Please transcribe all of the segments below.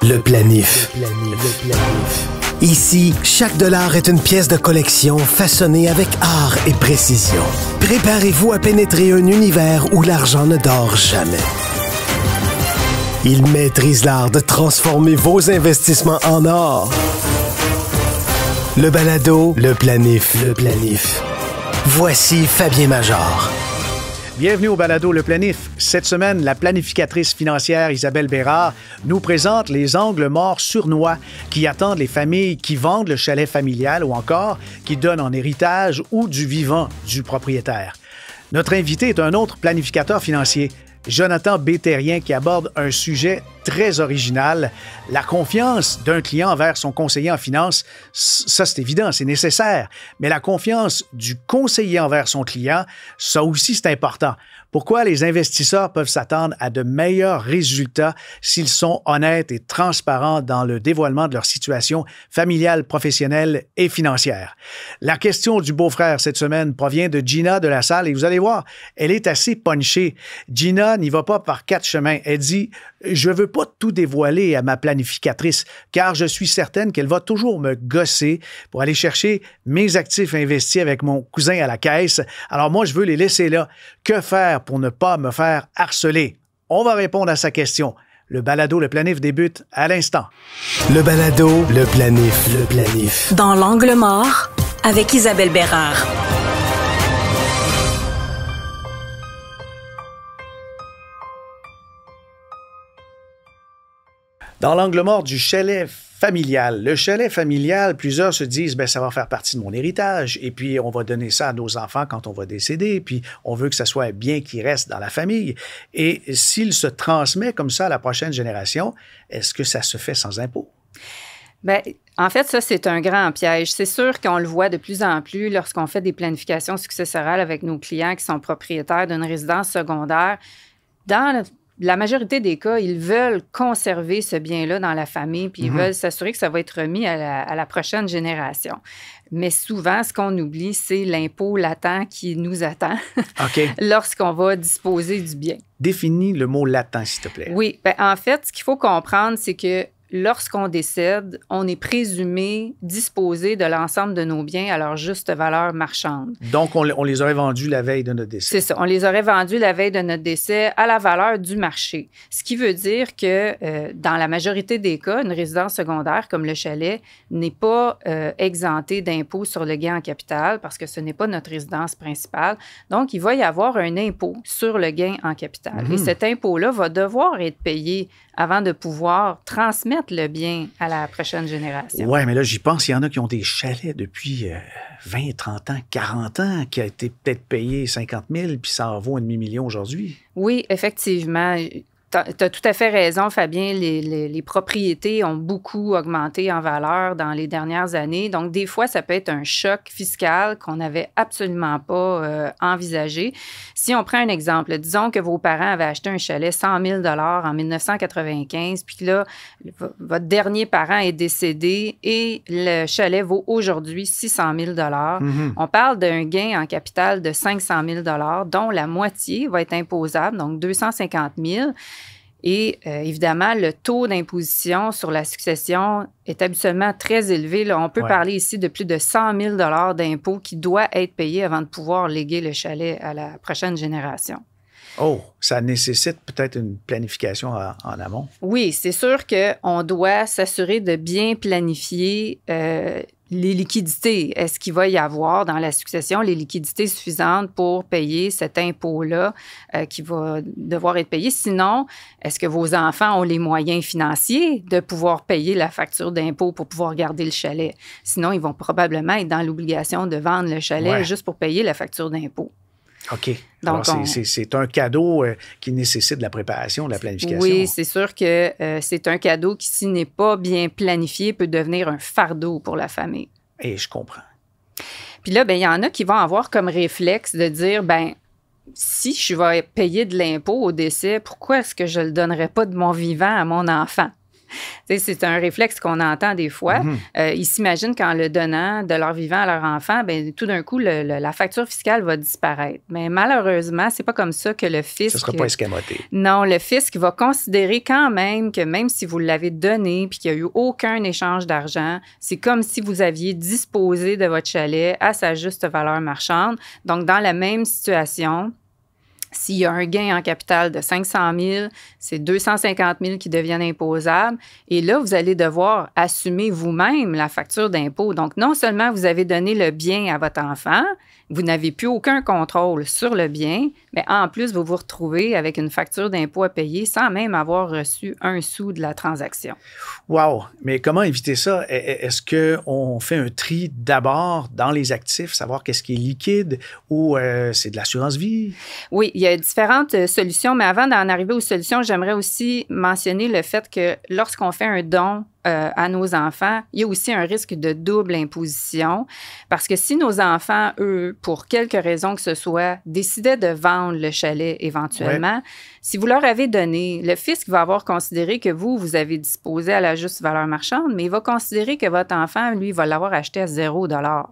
Le planif. Ici, chaque dollar est une pièce de collection façonnée avec art et précision. Préparez-vous à pénétrer un univers où l'argent ne dort jamais. Il maîtrise l'art de transformer vos investissements en or. Le balado, le planif. Voici Fabien Major. Bienvenue au balado Le Planif. Cette semaine, la planificatrice financière Isabelle Bérard nous présente les angles morts sournois qui attendent les familles qui vendent le chalet familial ou encore qui donnent en héritage ou du vivant du propriétaire. Notre invité est un autre planificateur financier, Jonathan Bétérien, qui aborde un sujet très original, la confiance d'un client envers son conseiller en finance. Ça, c'est évident, c'est nécessaire. Mais la confiance du conseiller envers son client, ça aussi, c'est important. Pourquoi les investisseurs peuvent s'attendre à de meilleurs résultats s'ils sont honnêtes et transparents dans le dévoilement de leur situation familiale, professionnelle et financière? La question du beau-frère cette semaine provient de Gina de la Salle et vous allez voir, elle est assez punchée. Gina n'y va pas par quatre chemins. Elle dit « Je veux pas tout dévoiler à ma planificatrice car je suis certaine qu'elle va toujours me gosser pour aller chercher mes actifs investis avec mon cousin à la caisse. Alors moi, je veux les laisser là. Que faire pour ne pas me faire harceler? » On va répondre à sa question. Le balado Le Planif débute à l'instant. Le balado, le planif. Dans l'angle mort, avec Isabelle Bérard. Dans l'angle mort du chalet familial. Le chalet familial, plusieurs se disent, ça va faire partie de mon héritage et puis on va donner ça à nos enfants quand on va décéder, puis on veut que ça soit un bien qui reste dans la famille. Et s'il se transmet comme ça à la prochaine génération, est-ce que ça se fait sans impôt? En fait, ça, c'est un grand piège. C'est sûr qu'on le voit de plus en plus lorsqu'on fait des planifications successorales avec nos clients qui sont propriétaires d'une résidence secondaire. Dans la majorité des cas, ils veulent conserver ce bien-là dans la famille, puis ils veulent s'assurer que ça va être remis à la prochaine génération. Mais souvent, ce qu'on oublie, c'est l'impôt latent qui nous attend lorsqu'on va disposer du bien. Définis le mot latent, s'il te plaît. Oui. En fait, ce qu'il faut comprendre, c'est que lorsqu'on décède, on est présumé disposer de l'ensemble de nos biens à leur juste valeur marchande. Donc, on les aurait vendus la veille de notre décès. C'est ça. On les aurait vendus la veille de notre décès à la valeur du marché. Ce qui veut dire que dans la majorité des cas, une résidence secondaire comme le chalet n'est pas exemptée d'impôt sur le gain en capital parce que ce n'est pas notre résidence principale. Donc, il va y avoir un impôt sur le gain en capital. Et cet impôt-là va devoir être payé avant de pouvoir transmettre le bien à la prochaine génération. Oui, mais là, j'y pense, il y en a qui ont des chalets depuis 20, 30 ans, 40 ans, qui a été peut-être payé 50 000, puis ça en vaut un demi-million aujourd'hui. Oui, effectivement. Tu as tout à fait raison, Fabien. Les propriétés ont beaucoup augmenté en valeur dans les dernières années. Donc, des fois, ça peut être un choc fiscal qu'on n'avait absolument pas envisagé. Si on prend un exemple, disons que vos parents avaient acheté un chalet 100 000 en 1995, puis que là, votre dernier parent est décédé et le chalet vaut aujourd'hui 600 000 On parle d'un gain en capital de 500 000 dont la moitié va être imposable, donc 250 000 Et évidemment, le taux d'imposition sur la succession est habituellement très élevé. Là, on peut parler ici de plus de 100 000 d'impôt qui doit être payé avant de pouvoir léguer le chalet à la prochaine génération. Oh, ça nécessite peut-être une planification en amont. Oui, c'est sûr qu'on doit s'assurer de bien planifier les liquidités. Est-ce qu'il va y avoir dans la succession les liquidités suffisantes pour payer cet impôt-là qui va devoir être payé? Sinon, est-ce que vos enfants ont les moyens financiers de pouvoir payer la facture d'impôt pour pouvoir garder le chalet? Sinon, ils vont probablement être dans l'obligation de vendre le chalet juste pour payer la facture d'impôt. OK. Donc, c'est un cadeau qui nécessite de la préparation, de la planification. Oui, c'est sûr que c'est un cadeau qui, s'il n'est pas bien planifié, peut devenir un fardeau pour la famille. Et je comprends. Puis là, il y en a qui vont avoir comme réflexe de dire, si je vais payer de l'impôt au décès, pourquoi est-ce que je ne le donnerais pas de mon vivant à mon enfant? C'est un réflexe qu'on entend des fois. Ils s'imaginent qu'en le donnant de leur vivant à leur enfant, bien, tout d'un coup, la facture fiscale va disparaître. Mais malheureusement, c'est pas comme ça que le fisc... Ça ne sera pas escamoté. Non, le fisc va considérer quand même que même si vous l'avez donné puis qu'il n'y a eu aucun échange d'argent, c'est comme si vous aviez disposé de votre chalet à sa juste valeur marchande. Donc, dans la même situation, s'il y a un gain en capital de 500 000, c'est 250 000 qui deviennent imposables. Et là, vous allez devoir assumer vous-même la facture d'impôt. Donc, non seulement vous avez donné le bien à votre enfant, vous n'avez plus aucun contrôle sur le bien, mais en plus, vous vous retrouvez avec une facture d'impôt à payer sans même avoir reçu un sou de la transaction. Wow! Mais comment éviter ça? Est-ce qu'on fait un tri d'abord dans les actifs, savoir qu'est-ce qui est liquide ou c'est de l'assurance vie? Oui, il y a différentes solutions, mais avant d'en arriver aux solutions, j'aimerais aussi mentionner le fait que lorsqu'on fait un don à nos enfants, il y a aussi un risque de double imposition parce que si nos enfants, eux, pour quelque raison que ce soit, décidaient de vendre le chalet éventuellement, si vous leur avez donné, le fisc va avoir considéré que vous avez disposé à la juste valeur marchande, mais il va considérer que votre enfant, lui, va l'avoir acheté à 0 $.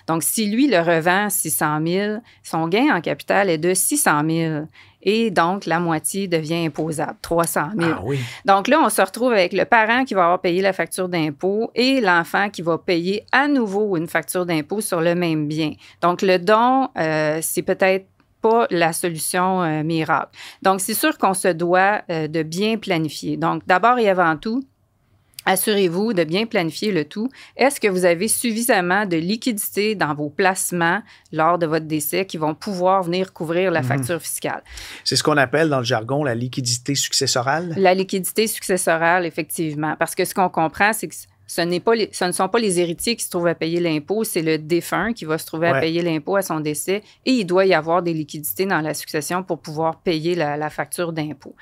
Donc, si lui le revend 600 000, son gain en capital est de 600 000 et donc la moitié devient imposable, 300 000. Ah oui. Donc là, on se retrouve avec le parent qui va avoir payé la facture d'impôt et l'enfant qui va payer à nouveau une facture d'impôt sur le même bien. Donc, le don, c'est peut-être pas la solution miracle. Donc, c'est sûr qu'on se doit de bien planifier. Donc, d'abord et avant tout, assurez-vous de bien planifier le tout. Est-ce que vous avez suffisamment de liquidités dans vos placements lors de votre décès qui vont pouvoir venir couvrir la facture fiscale? C'est ce qu'on appelle dans le jargon la liquidité successorale? La liquidité successorale, effectivement. Parce que ce qu'on comprend, c'est que ce ne sont pas les héritiers qui se trouvent à payer l'impôt, c'est le défunt qui va se trouver à payer l'impôt à son décès et il doit y avoir des liquidités dans la succession pour pouvoir payer la facture d'impôt.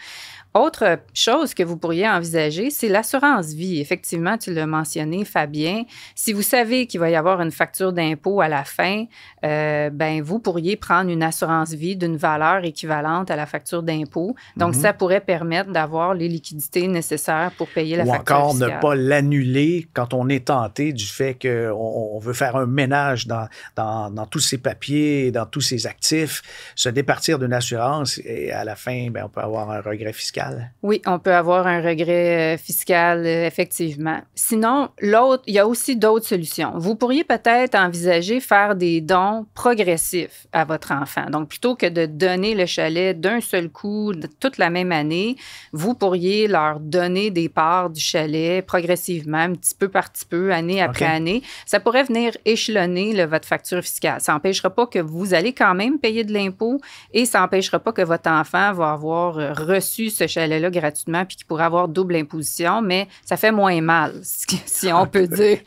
Autre chose que vous pourriez envisager, c'est l'assurance vie. Effectivement, tu l'as mentionné, Fabien. Si vous savez qu'il va y avoir une facture d'impôt à la fin, ben vous pourriez prendre une assurance vie d'une valeur équivalente à la facture d'impôt. Donc, ça pourrait permettre d'avoir les liquidités nécessaires pour payer la facture fiscale. Ou encore fiscale. ne pas l'annuler quand on est tenté du fait qu'on veut faire un ménage dans tous ses papiers, dans tous ses actifs, se départir d'une assurance et à la fin, ben, on peut avoir un regret fiscal. Oui, on peut avoir un regret fiscal, effectivement. Sinon, il y a aussi d'autres solutions. Vous pourriez peut-être envisager faire des dons progressifs à votre enfant. Donc, plutôt que de donner le chalet d'un seul coup, toute la même année, vous pourriez leur donner des parts du chalet progressivement, un petit peu par petit peu, année après année. Ça pourrait venir échelonner votre facture fiscale. Ça n'empêchera pas que vous allez quand même payer de l'impôt et ça n'empêchera pas que votre enfant va avoir reçu ce chalet-là gratuitement puis qu'il pourrait avoir double imposition, mais ça fait moins mal, si on peut dire.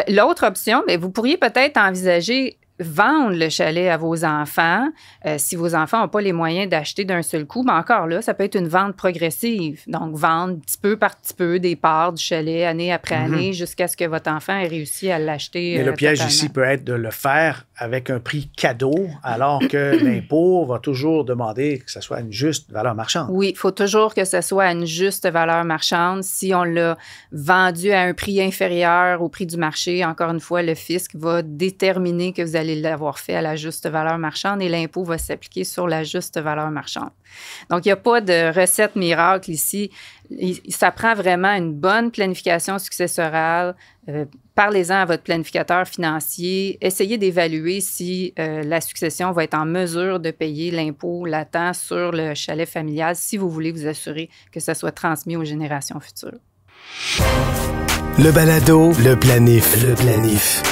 L'autre option, bien, vous pourriez peut-être envisager vendre le chalet à vos enfants. Si vos enfants n'ont pas les moyens d'acheter d'un seul coup, mais encore là, ça peut être une vente progressive. Donc, vendre petit peu par petit peu des parts du chalet année après année jusqu'à ce que votre enfant ait réussi à l'acheter. Mais le piège totalement. ici peut être de le faire avec un prix cadeau, alors que l'impôt va toujours demander que ce soit une juste valeur marchande. Oui, il faut toujours que ce soit à une juste valeur marchande. Si on l'a vendu à un prix inférieur au prix du marché, encore une fois, le fisc va déterminer que vous allez l'avoir fait à la juste valeur marchande et l'impôt va s'appliquer sur la juste valeur marchande. Donc, il n'y a pas de recette miracle ici. Ça prend vraiment une bonne planification successorale. Parlez-en à votre planificateur financier. Essayez d'évaluer si la succession va être en mesure de payer l'impôt latent sur le chalet familial si vous voulez vous assurer que ça soit transmis aux générations futures. Le balado, le planif. Le planif.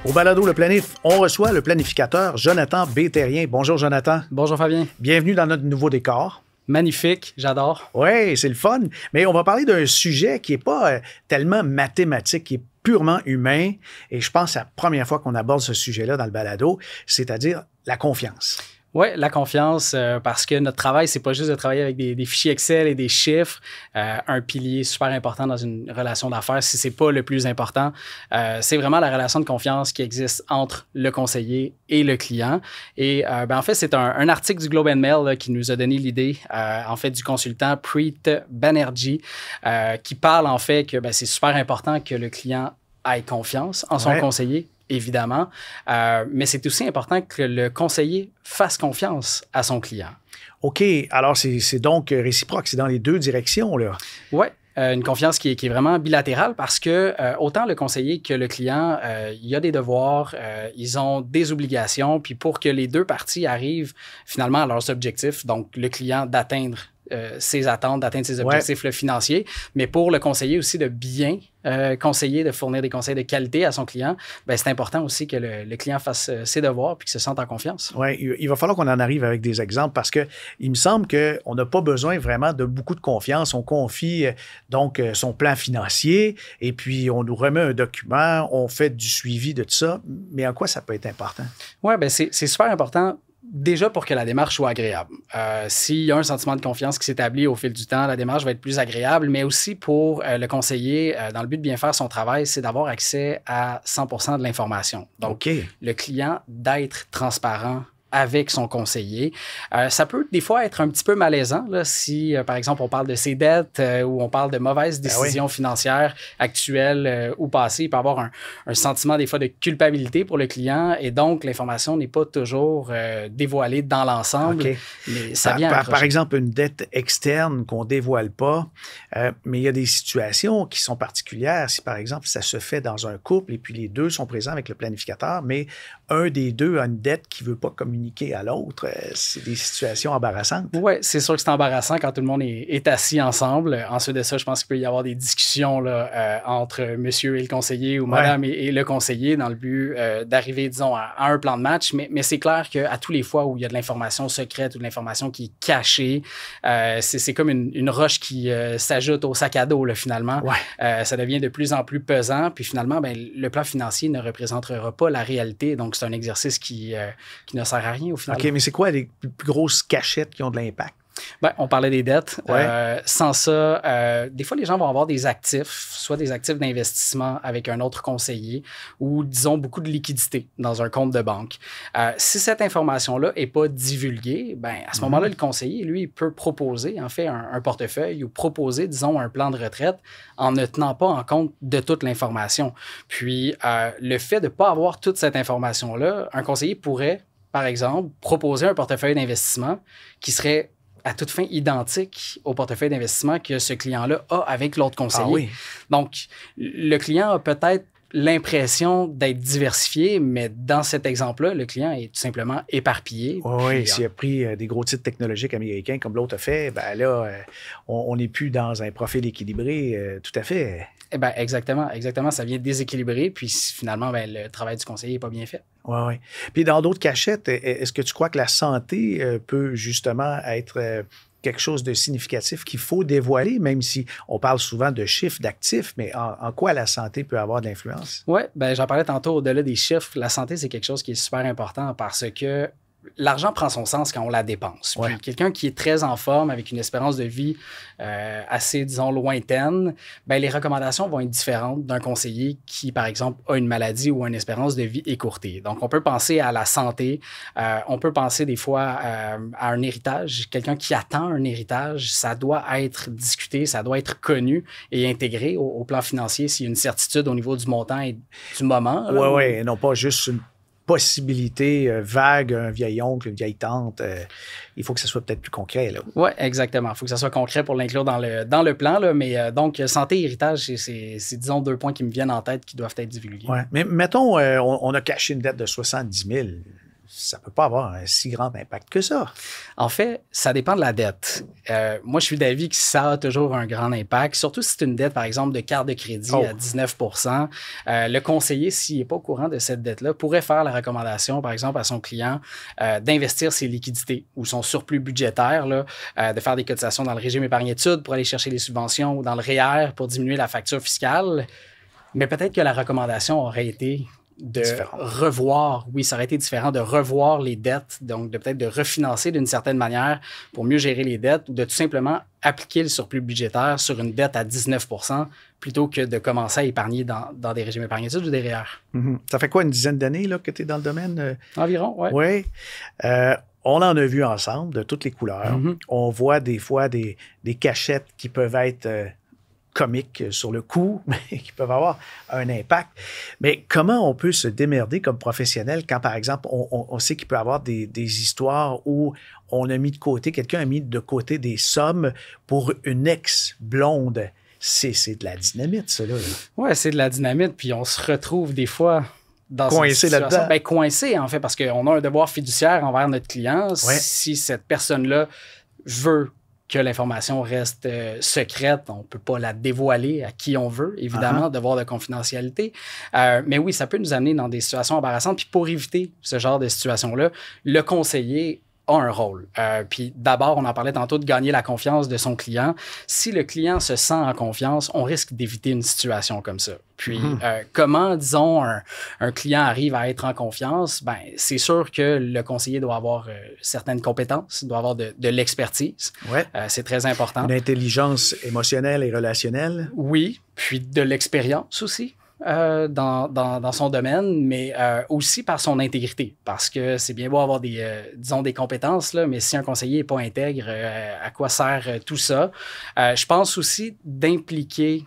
Au balado Le Planif, on reçoit le planificateur Jonathan Bétérien. Bonjour, Jonathan. Bonjour, Fabien. Bienvenue dans notre nouveau décor. Magnifique, j'adore. Oui, c'est le fun. Mais on va parler d'un sujet qui n'est pas tellement mathématique, qui est purement humain. Et je pense que c'est la première fois qu'on aborde ce sujet-là dans le balado, c'est-à-dire la confiance. Oui, la confiance, parce que notre travail, c'est pas juste de travailler avec des fichiers Excel et des chiffres. Un pilier super important dans une relation d'affaires, si c'est pas le plus important, c'est vraiment la relation de confiance qui existe entre le conseiller et le client. Et en fait, c'est un article du Globe and Mail là, qui nous a donné l'idée, en fait, du consultant Preet Banerjee, qui parle en fait que c'est super important que le client ait confiance en son conseiller, évidemment, mais c'est aussi important que le conseiller fasse confiance à son client. OK, alors c'est donc réciproque, c'est dans les deux directions, là. Oui. Une confiance qui est vraiment bilatérale parce que autant le conseiller que le client, il y a des devoirs, ils ont des obligations, puis pour que les deux parties arrivent finalement à leurs objectifs, donc le client d'atteindre ses attentes, d'atteindre ses objectifs financiers, mais pour le conseiller aussi de bien conseiller, de fournir des conseils de qualité à son client, c'est important aussi que le client fasse ses devoirs puis qu'il se sente en confiance. Oui, il va falloir qu'on en arrive avec des exemples parce qu'il me semble qu'on n'a pas besoin vraiment de beaucoup de confiance. On confie donc son plan financier et puis on nous remet un document, on fait du suivi de tout ça. Mais en quoi ça peut être important? Oui, c'est super important. Déjà pour que la démarche soit agréable. S'il y a un sentiment de confiance qui s'établit au fil du temps, la démarche va être plus agréable, mais aussi pour le conseiller, dans le but de bien faire son travail, c'est d'avoir accès à 100% de l'information. Donc, le client d'être transparent avec son conseiller. Ça peut des fois être un petit peu malaisant là, si, par exemple, on parle de ses dettes ou on parle de mauvaises décisions financières actuelles ou passées. Il peut y avoir un sentiment des fois de culpabilité pour le client et donc l'information n'est pas toujours dévoilée dans l'ensemble. Mais ça vient par exemple, une dette externe qu'on ne dévoile pas, mais il y a des situations qui sont particulières. Si, par exemple, ça se fait dans un couple et puis les deux sont présents avec le planificateur, mais un des deux a une dette qui ne veut pas communiquer à l'autre, c'est des situations embarrassantes. Oui, c'est sûr que c'est embarrassant quand tout le monde est assis ensemble. Ensuite de ça, je pense qu'il peut y avoir des discussions là, entre monsieur et le conseiller ou madame et le conseiller dans le but d'arriver, disons, à un plan de match. Mais c'est clair qu'à tous les fois où il y a de l'information secrète ou de l'information qui est cachée, c'est comme une roche qui s'ajoute au sac à dos, là, finalement. Ça devient de plus en plus pesant. Puis finalement, le plan financier ne représentera pas la réalité. Donc, c'est un exercice qui ne sert à rien au final. OK, mais c'est quoi les plus grosses cachettes qui ont de l'impact? On parlait des dettes. Sans ça, des fois, les gens vont avoir des actifs, soit des actifs d'investissement avec un autre conseiller ou, disons, beaucoup de liquidités dans un compte de banque. Si cette information-là n'est pas divulguée, à ce moment-là, le conseiller, lui, il peut proposer, en fait, un portefeuille ou proposer, disons, un plan de retraite en ne tenant pas en compte de toute l'information. Puis, le fait de ne pas avoir toute cette information-là, un conseiller pourrait, par exemple, proposer un portefeuille d'investissement qui serait à toute fin identique au portefeuille d'investissement que ce client-là a avec l'autre conseiller. Donc, le client a peut-être l'impression d'être diversifié, mais dans cet exemple-là, le client est tout simplement éparpillé. Oui, s'il a pris des gros titres technologiques américains comme l'autre a fait, là, on n'est plus dans un profil équilibré, tout à fait. Exactement. Ça vient déséquilibrer, puis finalement, le travail du conseiller n'est pas bien fait. Oui. Puis dans d'autres cachettes, est-ce que tu crois que la santé peut justement être quelque chose de significatif qu'il faut dévoiler, même si on parle souvent de chiffres, d'actifs, mais en quoi la santé peut avoir de l'influence? Oui, j'en parlais tantôt au-delà des chiffres. La santé, c'est quelque chose qui est super important parce que l'argent prend son sens quand on la dépense. Puis quelqu'un qui est très en forme, avec une espérance de vie assez, disons, lointaine, les recommandations vont être différentes d'un conseiller qui, par exemple, a une maladie ou une espérance de vie écourtée. Donc, on peut penser à la santé, on peut penser des fois à un héritage. Quelqu'un qui attend un héritage, ça doit être discuté, ça doit être connu et intégré au plan financier s'il y a une certitude au niveau du montant et du moment. Oui, et non pas juste une possibilité vague, un vieil oncle, une vieille tante. Il faut que ce soit peut-être plus concret. Oui, exactement. Il faut que ça soit concret pour l'inclure dans le plan. Là, mais donc, santé et héritage, c'est, disons, 2 points qui me viennent en tête qui doivent être divulgués. Ouais. Mais mettons, on a caché une dette de 70 000. Ça ne peut pas avoir un si grand impact que ça. En fait, ça dépend de la dette. Moi, je suis d'avis que ça a toujours un grand impact, surtout si c'est une dette, par exemple, de carte de crédit à 19 %. Le conseiller, s'il n'est pas au courant de cette dette-là, pourrait faire la recommandation, par exemple, à son client d'investir ses liquidités ou son surplus budgétaire, là, de faire des cotisations dans le régime épargne-études pour aller chercher les subventions ou dans le REER pour diminuer la facture fiscale. Mais peut-être que la recommandation aurait été de revoir, oui, ça aurait été différent de revoir les dettes, donc de peut-être de refinancer d'une certaine manière pour mieux gérer les dettes ou de tout simplement appliquer le surplus budgétaire sur une dette à 19 % plutôt que de commencer à épargner dans des régimes épargne-études ou des REER. Ça fait quoi, une dizaine d'années là, que tu es dans le domaine? Environ, oui. Oui. On en a vu ensemble de toutes les couleurs. On voit des fois des cachettes qui peuvent être comiques sur le coup, mais qui peuvent avoir un impact. Mais comment on peut se démerder comme professionnel quand, par exemple, on sait qu'il peut y avoir des histoires où on a mis de côté, quelqu'un a mis de côté des sommes pour une ex-blonde? C'est de la dynamite, ça, là. Oui, c'est de la dynamite, puis on se retrouve des fois dans coincé là-dedans. Ben, coincé, en fait, parce qu'on a un devoir fiduciaire envers notre client. Ouais. Si cette personne-là veut que l'information reste secrète, on ne peut pas la dévoiler à qui on veut, évidemment, devoir de confidentialité. Mais oui, ça peut nous amener dans des situations embarrassantes. Puis pour éviter ce genre de situation-là, le conseiller a un rôle. Puis d'abord, on en parlait tantôt de gagner la confiance de son client. Si le client se sent en confiance, on risque d'éviter une situation comme ça. Puis comment, disons, un client arrive à être en confiance? Ben, c'est sûr que le conseiller doit avoir certaines compétences, doit avoir de l'expertise. Ouais. C'est très important. Une intelligence émotionnelle et relationnelle. Oui, puis de l'expérience aussi. Dans son domaine, mais aussi par son intégrité. Parce que c'est bien beau avoir disons des compétences, là, mais si un conseiller n'est pas intègre, à quoi sert tout ça? Je pense aussi d'impliquer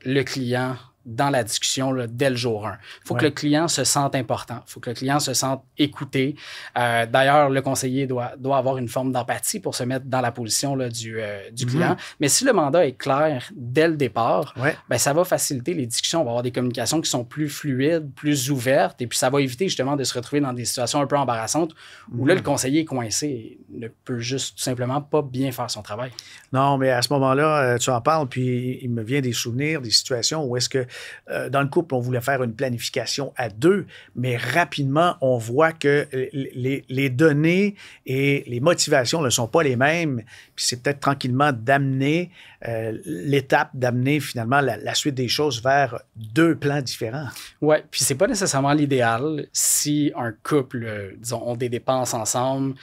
le client dans la discussion là, dès le jour 1. Il faut que le client se sente important. Il faut que le client se sente écouté. D'ailleurs, le conseiller doit avoir une forme d'empathie pour se mettre dans la position là, du client. Mais si le mandat est clair dès le départ, ben, ça va faciliter les discussions. On va avoir des communications qui sont plus fluides, plus ouvertes, et puis ça va éviter justement de se retrouver dans des situations un peu embarrassantes où là, le conseiller est coincé et ne peut juste tout simplement pas bien faire son travail. Non, mais à ce moment-là, tu en parles, puis il me vient des souvenirs, des situations où est-ce que dans le couple, on voulait faire une planification à 2, mais rapidement, on voit que les données et les motivations ne sont pas les mêmes. Puis c'est peut-être tranquillement d'amener l'étape, d'amener finalement la suite des choses vers 2 plans différents. Oui, puis c'est pas nécessairement l'idéal si un couple, disons, ont des dépenses ensemble,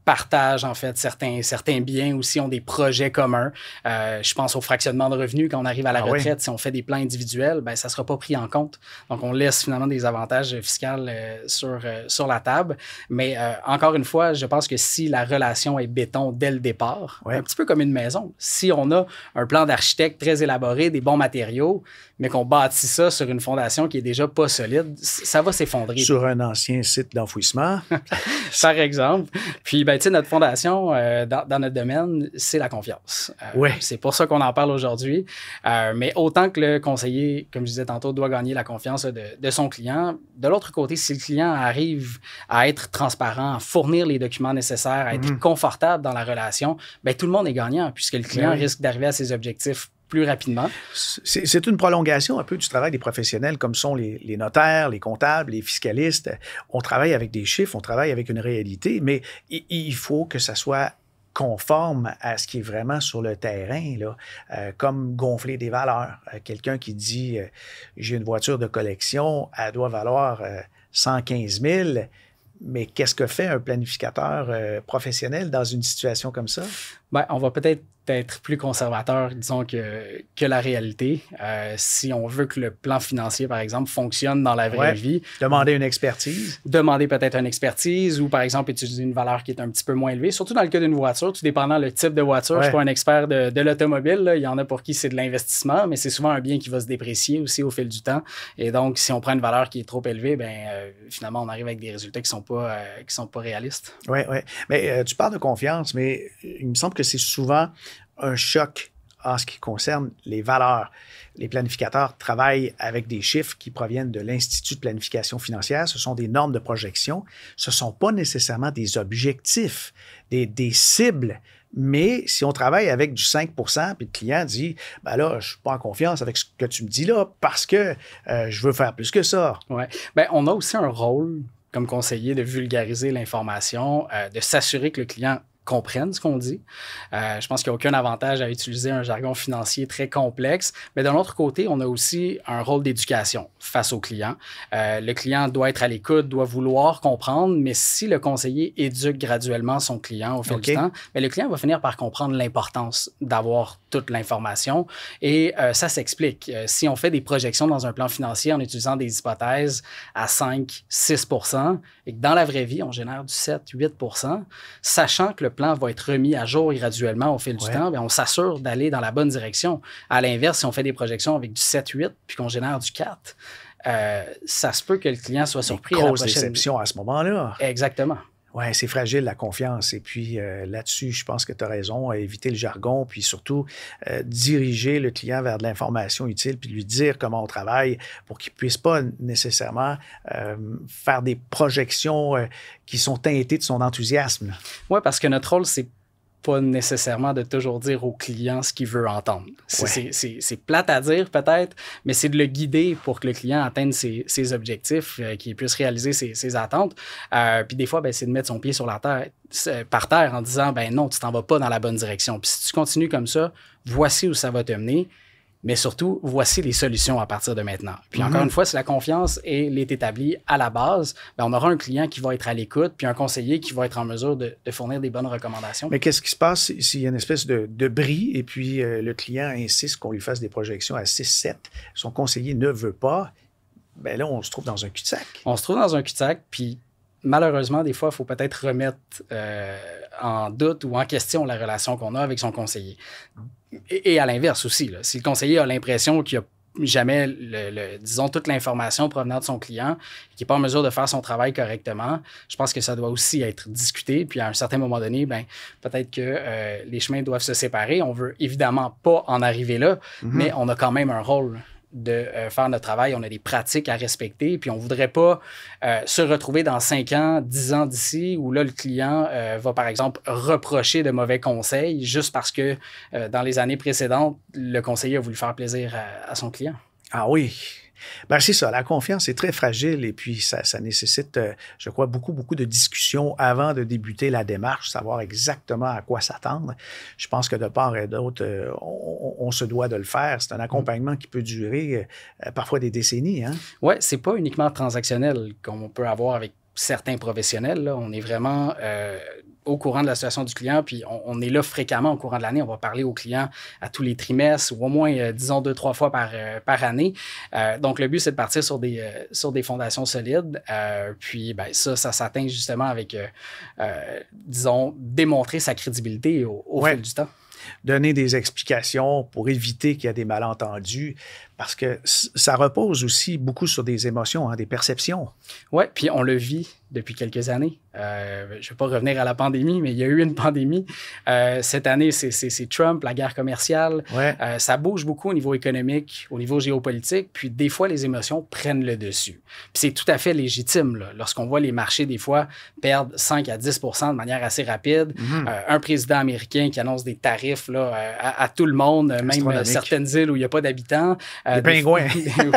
partagent en fait certains biens aussi, ont des projets communs. Je pense au fractionnement de revenus quand on arrive à la retraite. Si on fait des plans individuels, ben, ça ne sera pas pris en compte. Donc, on laisse finalement des avantages fiscaux sur la table. Mais encore une fois, je pense que si la relation est béton dès le départ, un petit peu comme une maison, si on a un plan d'architecte très élaboré, des bons matériaux, mais qu'on bâtit ça sur une fondation qui est déjà pas solide, ça va s'effondrer. Sur un ancien site d'enfouissement. Par exemple. Puis, ben, tu sais, notre fondation dans notre domaine, c'est la confiance. C'est pour ça qu'on en parle aujourd'hui. Mais autant que le conseiller, comme je disais tantôt, doit gagner la confiance de son client, de l'autre côté, si le client arrive à être transparent, à fournir les documents nécessaires, à être confortable dans la relation, ben, tout le monde est gagnant puisque le client risque d'arriver à ses objectifs plus rapidement. C'est une prolongation un peu du travail des professionnels comme sont les notaires, les comptables, les fiscalistes. On travaille avec des chiffres, on travaille avec une réalité, mais il faut que ça soit conforme à ce qui est vraiment sur le terrain, là, comme gonfler des valeurs. Quelqu'un qui dit j'ai une voiture de collection, elle doit valoir 115 000, mais qu'est-ce que fait un planificateur professionnel dans une situation comme ça? Ben, on va peut-être être plus conservateur, disons, que la réalité. Si on veut que le plan financier, par exemple, fonctionne dans la vraie vie. Demander une expertise. Demander peut-être une expertise ou, par exemple, utiliser une valeur qui est un petit peu moins élevée. Surtout dans le cas d'une voiture, tout dépendant le type de voiture. Je ne suis pas un expert de l'automobile. Là. Il y en a pour qui c'est de l'investissement, mais c'est souvent un bien qui va se déprécier aussi au fil du temps. Et donc, si on prend une valeur qui est trop élevée, finalement, on arrive avec des résultats qui sont pas réalistes. Oui. Mais tu parles de confiance, mais il me semble que c'est souvent un choc en ce qui concerne les valeurs. Les planificateurs travaillent avec des chiffres qui proviennent de l'Institut de planification financière. Ce sont des normes de projection. Ce ne sont pas nécessairement des objectifs, des cibles. Mais si on travaille avec du 5 % puis le client dit ben là, je ne suis pas en confiance avec ce que tu me dis là parce que je veux faire plus que ça. Oui. Bien, on a aussi un rôle comme conseiller de vulgariser l'information, de s'assurer que le client comprennent ce qu'on dit. Je pense qu'il n'y a aucun avantage à utiliser un jargon financier très complexe. Mais d'un autre côté, on a aussi un rôle d'éducation face au client. Le client doit être à l'écoute, doit vouloir comprendre, mais si le conseiller éduque graduellement son client au fil du temps, bien, le client va finir par comprendre l'importance d'avoir toute l'information. Et ça s'explique. Si on fait des projections dans un plan financier en utilisant des hypothèses à 5-6 % et que dans la vraie vie, on génère du 7-8 %, sachant que le plan va être remis à jour graduellement au fil du temps, bien, on s'assure d'aller dans la bonne direction. À l'inverse, si on fait des projections avec du 7-8 puis qu'on génère du 4, ça se peut que le client soit surpris. Grosse déception à ce moment-là. Exactement. Oui, c'est fragile, la confiance. Et puis là-dessus, je pense que tu as raison, à éviter le jargon, puis surtout diriger le client vers de l'information utile, puis lui dire comment on travaille pour qu'il ne puisse pas nécessairement faire des projections qui sont teintées de son enthousiasme. Oui, parce que notre rôle, c'est pas nécessairement de toujours dire au client ce qu'il veut entendre. C'est plate à dire peut-être, mais c'est de le guider pour que le client atteigne ses objectifs, qu'il puisse réaliser ses attentes. Puis des fois, ben, c'est de mettre son pied sur la terre, par terre en disant, ben non, tu t'en vas pas dans la bonne direction. Puis si tu continues comme ça, voici où ça va te mener. Mais surtout, voici les solutions à partir de maintenant. Puis encore une fois, si la confiance est établie à la base, bien, on aura un client qui va être à l'écoute, puis un conseiller qui va être en mesure de fournir des bonnes recommandations. Mais qu'est-ce qui se passe s'il y a une espèce de bris et puis le client insiste qu'on lui fasse des projections à 6-7, son conseiller ne veut pas, bien là, on se trouve dans un cul-de-sac. On se trouve dans un cul-de-sac, puis malheureusement, des fois, il faut peut-être remettre en doute ou en question la relation qu'on a avec son conseiller. Et à l'inverse aussi, là, si le conseiller a l'impression qu'il n'y a jamais, disons, toute l'information provenant de son client, qui n'est pas en mesure de faire son travail correctement, je pense que ça doit aussi être discuté. Puis à un certain moment donné, ben, peut-être que les chemins doivent se séparer. On ne veut évidemment pas en arriver là, mais on a quand même un rôle de faire notre travail. On a des pratiques à respecter, puis on ne voudrait pas se retrouver dans 5 ans, 10 ans d'ici, où là, le client va, par exemple, reprocher de mauvais conseils juste parce que dans les années précédentes, le conseiller a voulu faire plaisir à son client. Ah oui. Ben, c'est ça, la confiance est très fragile et puis ça nécessite, je crois, beaucoup de discussions avant de débuter la démarche, savoir exactement à quoi s'attendre. Je pense que de part et d'autre, on se doit de le faire. C'est un accompagnement qui peut durer parfois des décennies. Hein? Oui, c'est pas uniquement transactionnel comme on peut avoir avec certains professionnels. Là. On est vraiment au courant de la situation du client, puis on est là fréquemment au courant de l'année. On va parler au client à tous les trimestres ou au moins, disons, 2-3 fois par année. Donc, le but, c'est de partir sur des fondations solides. Puis, ben, ça s'atteint justement avec, disons, démontrer sa crédibilité au fil du temps. Donner des explications pour éviter qu'il y ait des malentendus, parce que ça repose aussi beaucoup sur des émotions, hein, des perceptions. Oui, puis on le vit depuis quelques années. Je ne vais pas revenir à la pandémie, mais il y a eu une pandémie. Cette année, c'est Trump, la guerre commerciale. Ouais. Ça bouge beaucoup au niveau économique, au niveau géopolitique, puis des fois, les émotions prennent le dessus. Puis c'est tout à fait légitime, là, lorsqu'on voit les marchés, des fois, perdre 5 à 10 % de manière assez rapide. Un président américain qui annonce des tarifs là, à tout le monde, même certaines îles où il n'y a pas d'habitants. Des pingouins.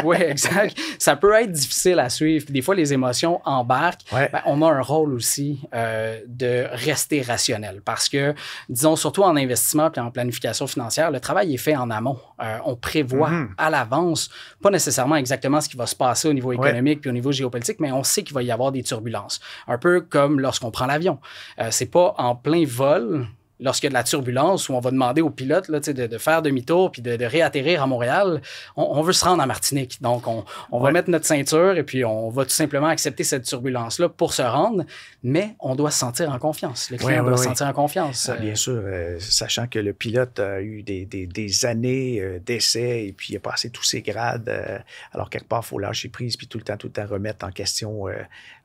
Oui, exact. Ça peut être difficile à suivre. Puis des fois, les émotions embarquent. Ouais. Ben, on a un rôle aussi de rester rationnel parce que, disons, surtout en investissement et en planification financière, le travail est fait en amont. On prévoit à l'avance, pas nécessairement exactement ce qui va se passer au niveau économique puis au niveau géopolitique, mais on sait qu'il va y avoir des turbulences. Un peu comme lorsqu'on prend l'avion. C'est pas en plein vol, lorsqu'il y a de la turbulence, où on va demander au pilote là, de faire demi-tour puis de réatterrir à Montréal, on veut se rendre à Martinique. Donc, on va mettre notre ceinture et puis on va tout simplement accepter cette turbulence-là pour se rendre, mais on doit se sentir en confiance. Le client doit se sentir en confiance. Bien sûr, sachant que le pilote a eu des années d'essai et puis il a passé tous ses grades. Alors, quelque part, il faut lâcher prise puis tout le temps remettre en question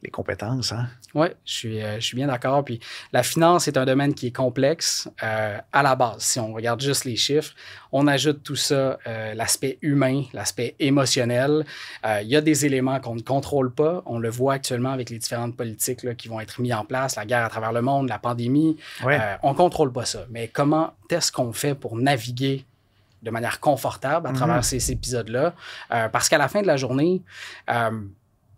les compétences. Hein? Oui, je suis bien d'accord. Puis la finance est un domaine qui est complexe. À la base, si on regarde juste les chiffres, on ajoute tout ça, l'aspect humain, l'aspect émotionnel. Il y a des éléments qu'on ne contrôle pas. On le voit actuellement avec les différentes politiques là, qui vont être mises en place, la guerre à travers le monde, la pandémie. On ne contrôle pas ça. Mais comment est-ce qu'on fait pour naviguer de manière confortable à travers ces épisodes-là? Parce qu'à la fin de la journée,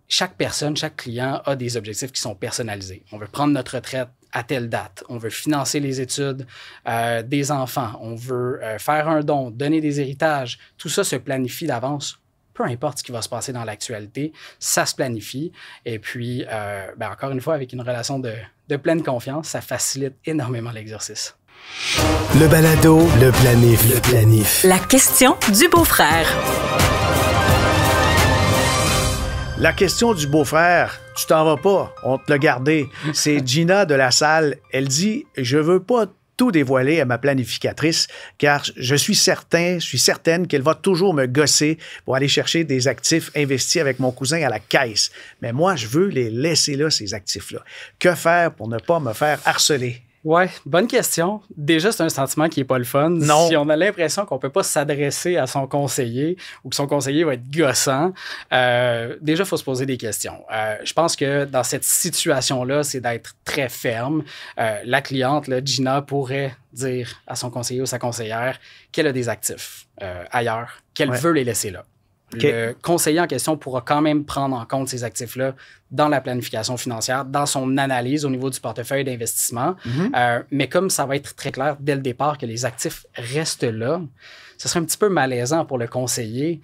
chaque personne, chaque client a des objectifs qui sont personnalisés. On veut prendre notre retraite à telle date. On veut financer les études des enfants. On veut faire un don, donner des héritages. Tout ça se planifie d'avance. Peu importe ce qui va se passer dans l'actualité, ça se planifie. Et puis, encore une fois, avec une relation de pleine confiance, ça facilite énormément l'exercice. Le balado, le planif. La question du beau-frère. La question du beau-frère, tu t'en vas pas, on te l'a gardé. C'est Gina de la salle. Elle dit « Je veux pas tout dévoiler à ma planificatrice, car je suis certaine qu'elle va toujours me gosser pour aller chercher des actifs investis avec mon cousin à la caisse. Mais moi, je veux les laisser là, ces actifs-là. Que faire pour ne pas me faire harceler? » Ouais, bonne question. Déjà, c'est un sentiment qui n'est pas le fun. Non. Si on a l'impression qu'on ne peut pas s'adresser à son conseiller ou que son conseiller va être gossant, déjà, il faut se poser des questions. Je pense que dans cette situation-là, c'est d'être très ferme. La cliente, là, Gina, pourrait dire à son conseiller ou sa conseillère qu'elle a des actifs ailleurs, qu'elle veut les laisser là. Okay. Le conseiller en question pourra quand même prendre en compte ces actifs-là dans la planification financière, dans son analyse au niveau du portefeuille d'investissement. Mais comme ça va être très clair dès le départ que les actifs restent là, ce serait un petit peu malaisant pour le conseiller.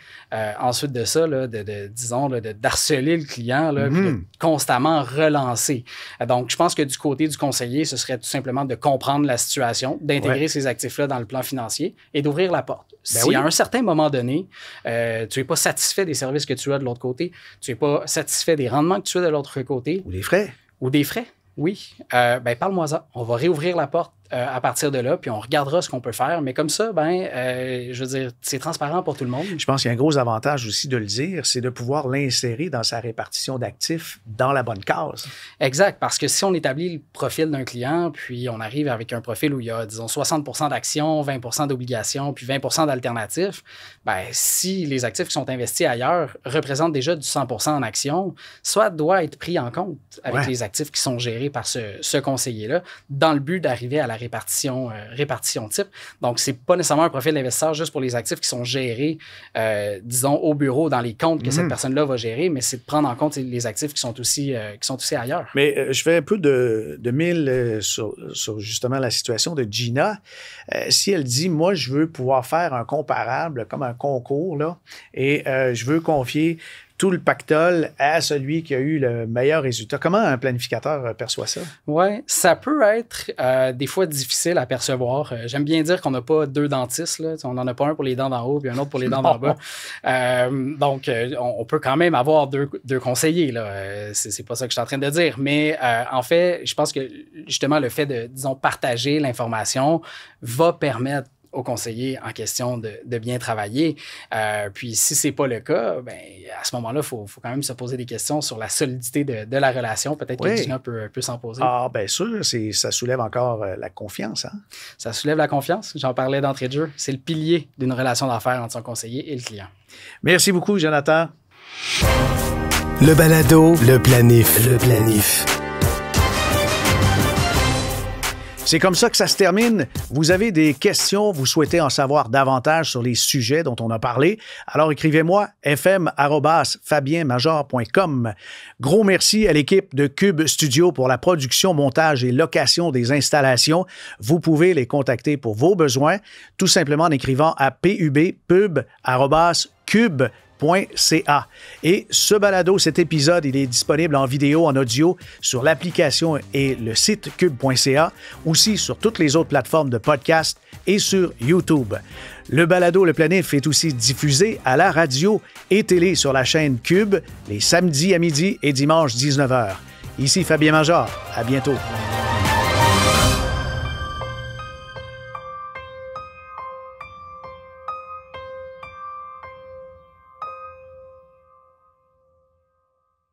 Ensuite de ça, là, d'harceler le client, là, puis de constamment relancer. Donc, je pense que du côté du conseiller, ce serait tout simplement de comprendre la situation, d'intégrer ces actifs-là dans le plan financier et d'ouvrir la porte. Si à un certain moment donné, tu n'es pas satisfait des services que tu as de l'autre côté, tu n'es pas satisfait des rendements que tu as de l'autre côté. Ou des frais. Ou des frais, oui. Parle-moi-en. On va réouvrir la porte à partir de là, puis on regardera ce qu'on peut faire. Mais comme ça, je veux dire, c'est transparent pour tout le monde. Je pense qu'il y a un gros avantage aussi de le dire, c'est de pouvoir l'insérer dans sa répartition d'actifs dans la bonne case. Exact, parce que si on établit le profil d'un client, puis on arrive avec un profil où il y a, disons, 60 d'actions, 20 d'obligations, puis 20 d'alternatifs, si les actifs qui sont investis ailleurs représentent déjà du 100 en actions, soit doit être pris en compte avec les actifs qui sont gérés par ce conseiller-là, dans le but d'arriver à la répartition type. Donc, c'est pas nécessairement un profil d'investisseur juste pour les actifs qui sont gérés, disons, au bureau, dans les comptes que cette personne-là va gérer, mais c'est de prendre en compte les actifs qui sont aussi ailleurs. Mais je fais un peu de mille sur justement la situation de Gina. Si elle dit, moi, je veux pouvoir faire un comparable, comme un concours, là, et je veux confier tout le pactole à celui qui a eu le meilleur résultat. Comment un planificateur perçoit ça? Oui, ça peut être des fois difficile à percevoir. J'aime bien dire qu'on n'a pas deux dentistes. Là. On n'en a pas un pour les dents d'en haut puis un autre pour les dents d'en bas. Donc, on peut quand même avoir deux conseillers. Là. C'est pas ça que je suis en train de dire. Mais en fait, je pense que justement, le fait de, disons, partager l'information va permettre au conseiller en question de bien travailler. Puis si ce n'est pas le cas, à ce moment-là, il faut quand même se poser des questions sur la solidité de la relation. Peut-être que Gina peut s'en poser. Ah, bien sûr, ça soulève encore la confiance. Hein? Ça soulève la confiance. J'en parlais d'entrée de jeu. C'est le pilier d'une relation d'affaires entre son conseiller et le client. Merci beaucoup, Jonathan. Le balado, le planif. C'est comme ça que ça se termine. Vous avez des questions, vous souhaitez en savoir davantage sur les sujets dont on a parlé, alors écrivez-moi fm@fabienmajor.com. Gros merci à l'équipe de Cube Studio pour la production, montage et location des installations. Vous pouvez les contacter pour vos besoins, tout simplement en écrivant à pub@cube.ca. Et ce balado, cet épisode, il est disponible en vidéo, en audio sur l'application et le site cube.ca, aussi sur toutes les autres plateformes de podcast et sur YouTube. Le balado Le Planif est aussi diffusé à la radio et télé sur la chaîne Cube les samedis à midi et dimanche 19h. Ici Fabien Major. À bientôt.